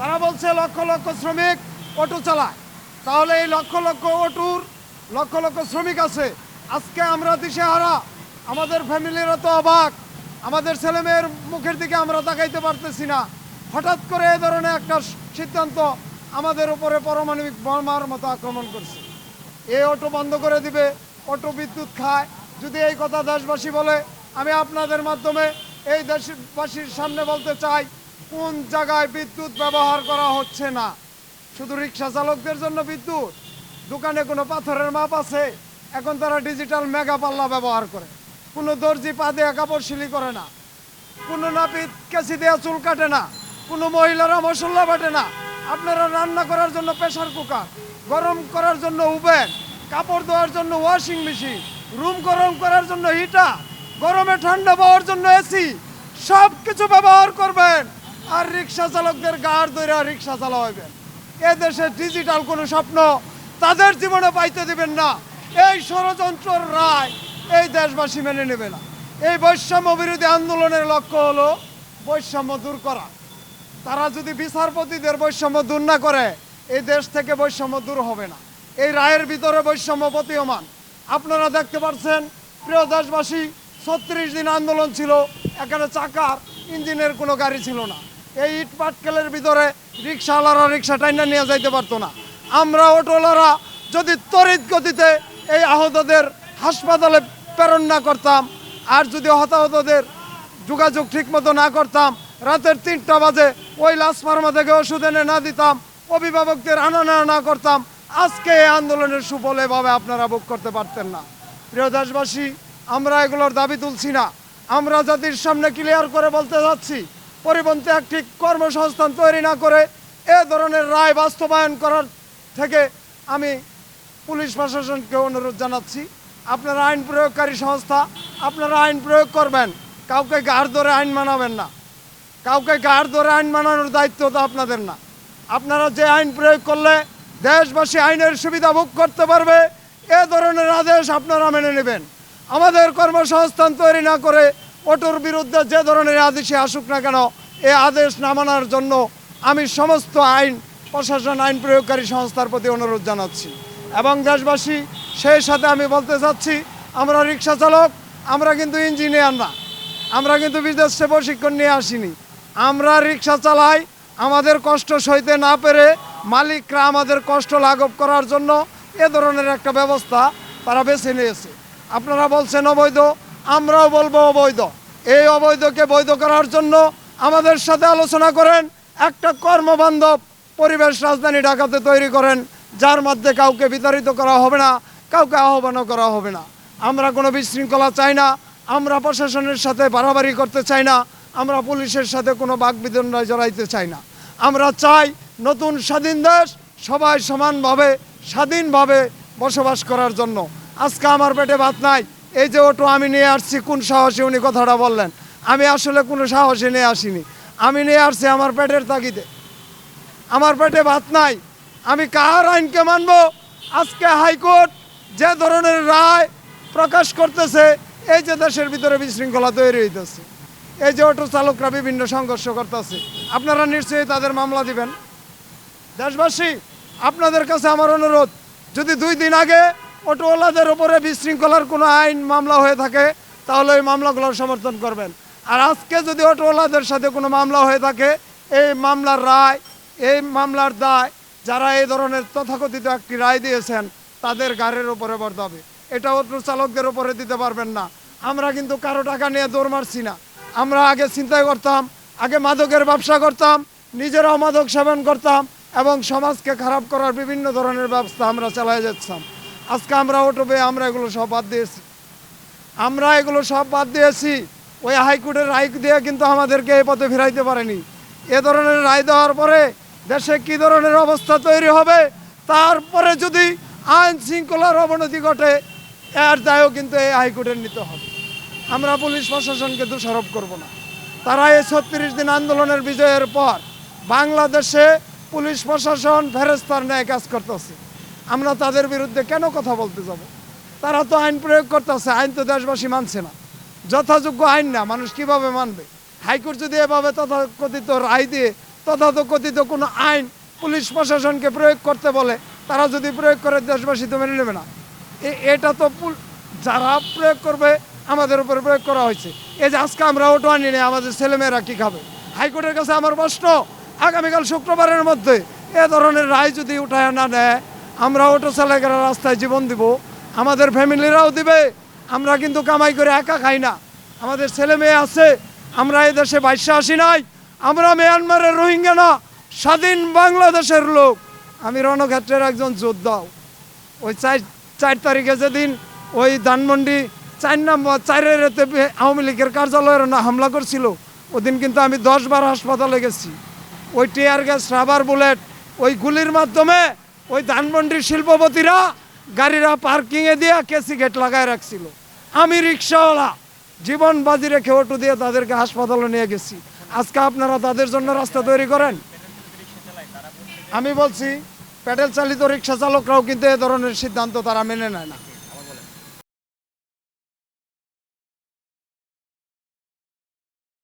তারা বলছে লক্ষ লক্ষ শ্রমিক অটো চালায়, তাহলে এই লক্ষ লক্ষ অটোর লক্ষ লক্ষ শ্রমিক আছে, আজকে আমরা দিশেহারা, আমাদের ফ্যামিলিরা তো অবাক, আমাদের ছেলেমেয়ের মুখের দিকে আমরা তাকাইতে পারতেছি না। হঠাৎ করে এ ধরনের একটা সিদ্ধান্ত আমাদের উপরে পারমাণবিক বোমার মতো আক্রমণ করছে। এই অটো বন্ধ করে দিবে, অটো বিদ্যুৎ খায়, যদি এই কথা দেশবাসী বলে, আমি আপনাদের মাধ্যমে এই দেশবাসীর সামনে বলতে চাই, কোন জায়গায় বিদ্যুৎ ব্যবহার করা হচ্ছে না। শুধু রিক্সা চালকদের জন্য বিদ্যুৎ, দোকানে কোনো পাথরের মাপ আছে, এখন তারা ডিজিটাল মেগা পাল্লা ব্যবহার করে, কোনো দর্জি পা দেয়া কাপড় সিলি করে না, কোনো নাপিত কেঁচি দেয়া চুল কাটে না, কোনো মহিলারা মশলা বাটে না। আপনারা রান্না করার জন্য প্রেসার কুকার, গরম করার জন্য ওভেন, কাপড় ধোয়ার জন্য ওয়াশিং মেশিন, রুম গরম করার জন্য হিটার, গরমে ঠান্ডা পাওয়ার জন্য এসি, সব কিছু ব্যবহার করবেন। আর রিক্সা চালকদের গাড় ধরে রিক্সা চালাবেন। এ দেশে ডিজিটাল কোনো স্বপ্ন তাদের জীবনে পাইতে দিবেন না। এই ষড়যন্ত্রের রায় এই দেশবাসী মেনে নেবে না। এই বৈষম্য বিরোধী আন্দোলনের লক্ষ্য হলো বৈষম্য দূর করা। তারা যদি বিচারপতিদের বৈষম্য দূর না করে, এই দেশ থেকে বৈষম্য দূর হবে না। এই রায়ের ভিতরে বৈষম্য প্রতীয়মান। আপনারা দেখতে পাচ্ছেন, প্রিয় দেশবাসী, 36 দিন আন্দোলন ছিল, এখানে চাকার ইঞ্জিনের কোনো গাড়ি ছিল না। এই ইট পাটকেলের ভিতরে রিক্সাওয়ালারা রিক্সা টাইনা নিয়ে যাইতে পারতো না। আমরা অটোওয়ালারা যদি তড়িৎ গতিতে এই আহতদের হাসপাতালে প্রেরণ না করতাম, আর যদি হতাহতদের যোগাযোগ ঠিকমতো না করতাম, রাতের 3টা বাজে ওই লাশ ফার্মা থেকে ওষুধ এনে না দিতাম, অভিভাবকদের আনা নেওয়া না করতাম, আজকে এই আন্দোলনের সুফল এভাবে আপনারা ভোগ করতে পারতেন না। প্রিয় দেশবাসী, আমরা এগুলোর দাবি তুলছি না, আমরা জাতির সামনে ক্লিয়ার করে বলতে যাচ্ছি, পরিপন্থী একটি কর্মসংস্থান তৈরি না করে এ ধরনের রায় বাস্তবায়ন করার থেকে আমি পুলিশ প্রশাসনকে অনুরোধ জানাচ্ছি, আপনারা আইন প্রয়োগকারী সংস্থা, আপনারা আইন প্রয়োগ করবেন, কাউকে গাড় ধরে আইন মানাবেন না। কাউকে গাড় ধরে আইন মানানোর দায়িত্ব তো আপনাদের না। আপনারা যে আইন প্রয়োগ করলে দেশবাসী আইনের সুবিধা ভোগ করতে পারবে, এ ধরনের আদেশ আপনারা মেনে নেবেন। আমাদের কর্মসংস্থান তৈরি না করে অটোর বিরুদ্ধে যে ধরনের আদেশই আসুক না কেন, এই আদেশ না মানার জন্য আমি সমস্ত আইন প্রশাসন, আইন প্রয়োগকারী সংস্থার প্রতি অনুরোধ জানাচ্ছি। এবং দেশবাসী, সেই সাথে আমি বলতে চাচ্ছি, আমরা রিক্সা চালক, আমরা কিন্তু ইঞ্জিনিয়ার না, আমরা কিন্তু বিদেশে প্রশিক্ষণ নিয়ে আসিনি। আমরা রিক্সা চালাই আমাদের কষ্ট সইতে না পেরে মালিকরা আমাদের কষ্ট লাঘব করার জন্য এ ধরনের একটা ব্যবস্থা তারা বেছে নিয়েছে। আপনারা বলছেন অবৈধ, আমরাও বলবো অবৈধ। এই অবৈধকে বৈধ করার জন্য আমাদের সাথে আলোচনা করেন, একটা কর্মবান্ধব পরিবেশ রাজধানী ঢাকাতে তৈরি করেন, যার মধ্যে কাউকে বিতাড়িত করা হবে না, কাউকে আহ্বানও করা হবে না। আমরা কোনো বিশৃঙ্খলা চাই না, আমরা প্রশাসনের সাথে বাড়াবাড়ি করতে চাই না, আমরা পুলিশের সাথে কোনো বাকবিতণ্ডায় জড়াইতে চাই না। আমরা চাই নতুন স্বাধীন দেশ, সবাই সমানভাবে স্বাধীনভাবে বসবাস করার জন্য। আজকে আমার পেটে ভাত নাই, এই যে অটো আমি নিয়ে আসছি, কোন সাহসে উনি কথাটা বললেন? আমি আসলে কোনো সাহসে নিয়ে আসিনি, আমি নিয়ে আসছি আমার পেটের তাগিদে। আমার পেটে ভাত নাই, আমি কার আইনকে মানব? আজকে হাইকোর্ট যে ধরনের রায় প্রকাশ করতেছে, এই যে দেশের ভিতরে বিশৃঙ্খলা তৈরি হইতেছে, এই যে অটো চালকরা বিভিন্ন সংঘর্ষ করতেছে, আপনারা নিশ্চয়ই তাদের মামলা দিবেন। দেশবাসী, আপনাদের কাছে আমার অনুরোধ, যদি 2 দিন আগে অটোওয়ালাদের উপরে বিশৃঙ্খলার কোনো আইন মামলা হয়ে থাকে, তাহলে ওই মামলাগুলোর সমর্থন করবেন। আর আজকে যদি অটোওয়ালাদের সাথে কোনো মামলা হয়ে থাকে, এই মামলার রায়, এই মামলার দায় যারা এই ধরনের তথাকথিত একটি রায় দিয়েছেন তাদের ঘাড়ের উপরে বর্তাবে। এটা অটো চালকদের উপরে দিতে পারবেন না। আমরা কিন্তু কারো টাকা নিয়ে দৌড় মারছি না। আমরা আগে চিন্তাই করতাম, আগে মাদকের ব্যবসা করতাম, নিজেরাও মাদক সেবন করতাম এবং সমাজকে খারাপ করার বিভিন্ন ধরনের ব্যবস্থা আমরা চালাই যাচ্ছিলাম। আজকে আমরা অটো পেয়ে আমরা এগুলো সব বাদ দিয়েছি। ওই হাইকোর্টের রায় দিয়ে কিন্তু আমাদেরকে এই পথে ফিরাইতে পারেনি। এ ধরনের রায় দেওয়ার পরে দেশে কী ধরনের অবস্থা তৈরি হবে, তারপরে যদি আইন শৃঙ্খলার অবনতি ঘটে, এর দায়ও কিন্তু এই হাইকোর্টের নিতে হবে। আমরা পুলিশ প্রশাসনকে দোষারোপ করব না। তারা এই 36 দিন আন্দোলনের বিজয়ের পর বাংলাদেশে পুলিশ প্রশাসন ফেরেস্তার ন্যায় কাজ করতেছে। আমরা তাদের বিরুদ্ধে কেন কথা বলতে যাব? তারা তো আইন প্রয়োগ করতেছে, আইন তো দেশবাসী মানছে না। যথাযোগ্য আইন না, মানুষ কিভাবে মানবে? হাইকোর্ট যদি এভাবে তথাকথিত রায় দিয়ে তথাকথিত কোনো আইন পুলিশ প্রশাসনকে প্রয়োগ করতে বলে, তারা যদি প্রয়োগ করে দেশবাসী তো মেনে নেবে না। এটা তো যারা প্রয়োগ করবে আমাদের উপরে প্রয়োগ করা হয়েছে। এই যে আজকে আমরা অটো আনি না, আমাদের ছেলেমেয়েরা কী খাবে? হাইকোর্টের কাছে আমার প্রশ্ন, আগামীকাল শুক্রবারের মধ্যে এ ধরনের রায় যদি উঠায় না নেয়, আমরা অটো চালকেরা রাস্তায় জীবন দিব, আমাদের ফ্যামিলিরাও দিবে। আমরা কিন্তু কামাই করে একা খাই না, আমাদের ছেলে মেয়ে আছে। আমরা এই দেশে 82 নাই, আমরা মিয়ানমারের রোহিঙ্গা না, স্বাধীন বাংলাদেশের লোক। আমি রণক্ষেত্রের একজন যোদ্ধাও। ওই 4 তারিখে যেদিন ওই ধানমন্ডি 4 নম্বর 4-এর আওয়ামী লীগের কার্যালয়ের না হামলা করছিল, ওদিন কিন্তু আমি 10 বার হাসপাতালে গেছি। ওই টিয়ার গ্যাস, রাবার বুলেট, ওই গুলির মাধ্যমে ওই ধানমন্ডির শিল্পপতিরা গাড়িরা পার্কিংয়ে দিয়ে কেসি গেট লাগায় রাখছিল। আমি রিক্সাওয়ালা, জীবন বাজি রেখে অটো দিয়ে তাদেরকে হাসপাতালে নিয়ে গেছি। আজকে আপনারা তাদের জন্য রাস্তা তৈরি করেন। আমি বলছি, প্যাডেল চালিত রিক্সা চালকরাও কিন্তু এ ধরনের সিদ্ধান্ত তারা মেনে নেয় না।